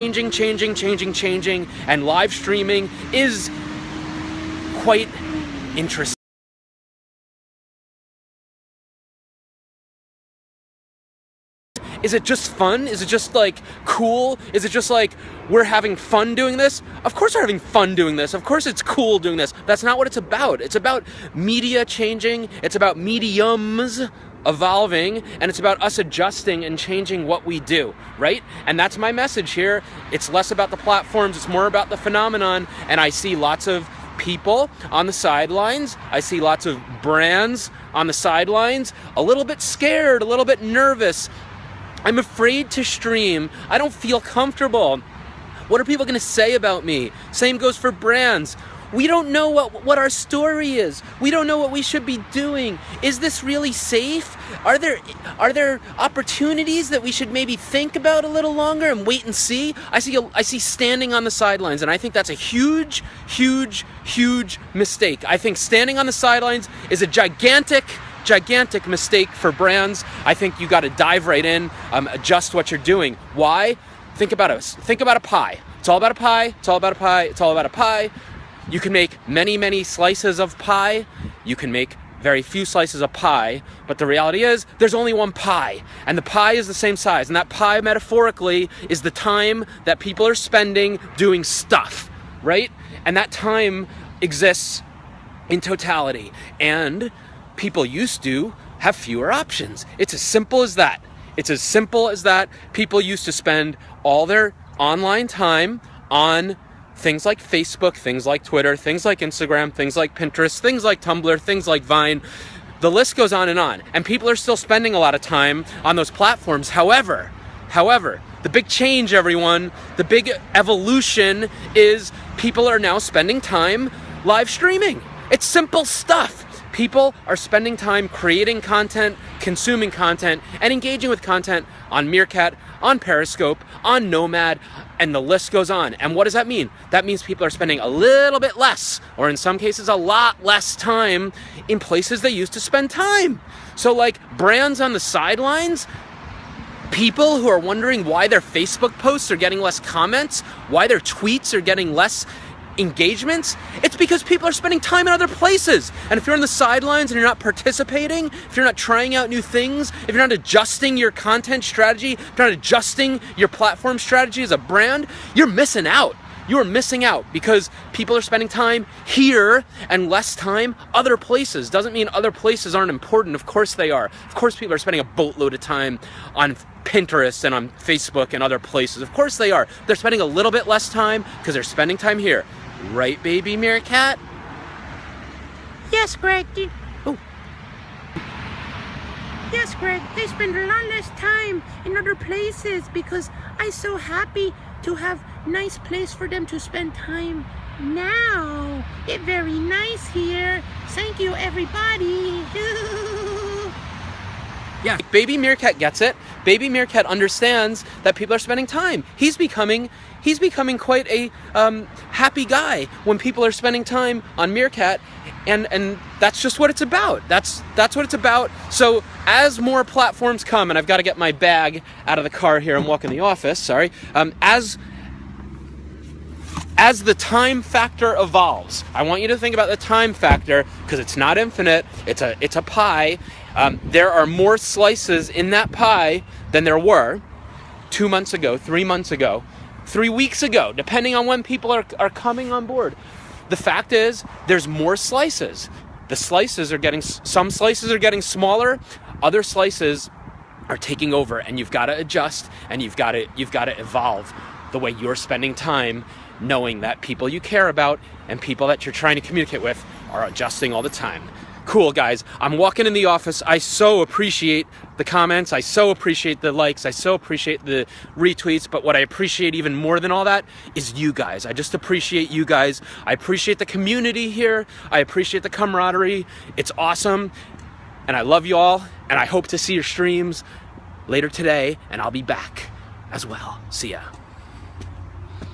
changing, and live streaming is quite interesting. Is it just fun? Is it just like cool? Is it just like we're having fun doing this? Of course we're having fun doing this. Of course it's cool doing this. That's not what it's about. It's about media changing. It's about mediums evolving, and it's about us adjusting and changing what we do, right? And that's my message here. It's less about the platforms, it's more about the phenomenon, and I see lots of people on the sidelines. I see lots of brands on the sidelines, a little bit scared, a little bit nervous. I'm afraid to stream. I don't feel comfortable. What are people gonna say about me? Same goes for brands. We don't know what our story is. We don't know what we should be doing. Is this really safe? Are there opportunities that we should maybe think about a little longer and wait and see? I see standing on the sidelines, and I think that's a huge mistake. I think standing on the sidelines is a gigantic mistake for brands. I think you got to dive right in, adjust what you're doing. Why? Think about a pie. It's all about a pie. It's all about a pie. It's all about a pie. You can make many slices of pie. You can make very few slices of pie, but the reality is there's only one pie, and the pie is the same size, and that pie metaphorically is the time that people are spending doing stuff, right? And that time exists in totality, and people used to have fewer options. It's as simple as that. It's as simple as that. People used to spend all their online time on things like Facebook, things like Twitter, things like Instagram, things like Pinterest, things like Tumblr, things like Vine. The list goes on, and people are still spending a lot of time on those platforms. However, the big change, everyone, the big evolution is people are now spending time live streaming. It's simple stuff. People are spending time creating content, consuming content, and engaging with content on Meerkat, on Periscope, on Nomad, and the list goes on. And what does that mean? That means people are spending a little bit less, or in some cases a lot less time in places they used to spend time. So like brands on the sidelines, people who are wondering why their Facebook posts are getting less comments, why their tweets are getting less engagements, it's because people are spending time in other places. And if you're on the sidelines and you're not participating, if you're not trying out new things, if you're not adjusting your content strategy, if you're not adjusting your platform strategy as a brand, you're missing out. You are missing out because people are spending time here and less time other places. Doesn't mean other places aren't important. Of course they are. Of course people are spending a boatload of time on Pinterest and on Facebook and other places. Of course they are. They're spending a little bit less time because they're spending time here. Right, baby Meerkat? Yes, Greg. Yes, Greg. They spend a lot less time in other places because I'm so happy to have nice place for them to spend time now. It's very nice here. Thank you, everybody. Yeah, baby Meerkat gets it. Baby Meerkat understands that people are spending time. He's becoming quite a happy guy when people are spending time on Meerkat, and that's just what it's about. That's what it's about. So as more platforms come, and I've got to get my bag out of the car here. I'm walking the office. Sorry. As the time factor evolves, I want you to think about the time factor because it's not infinite. It's a pie. There are more slices in that pie than there were 2 months ago, 3 months ago, 3 weeks ago, depending on when people are coming on board. The fact is, there's more slices. Some slices are getting smaller, other slices are taking over, and you've got to adjust and you've got to evolve the way you're spending time, knowing that people you care about and people that you're trying to communicate with are adjusting all the time. Cool, guys. I'm walking in the office. I so appreciate the comments. I so appreciate the likes. I so appreciate the retweets. But what I appreciate even more than all that is you guys. I just appreciate you guys. I appreciate the community here. I appreciate the camaraderie. It's awesome. And I love you all. And I hope to see your streams later today. And I'll be back as well. See ya.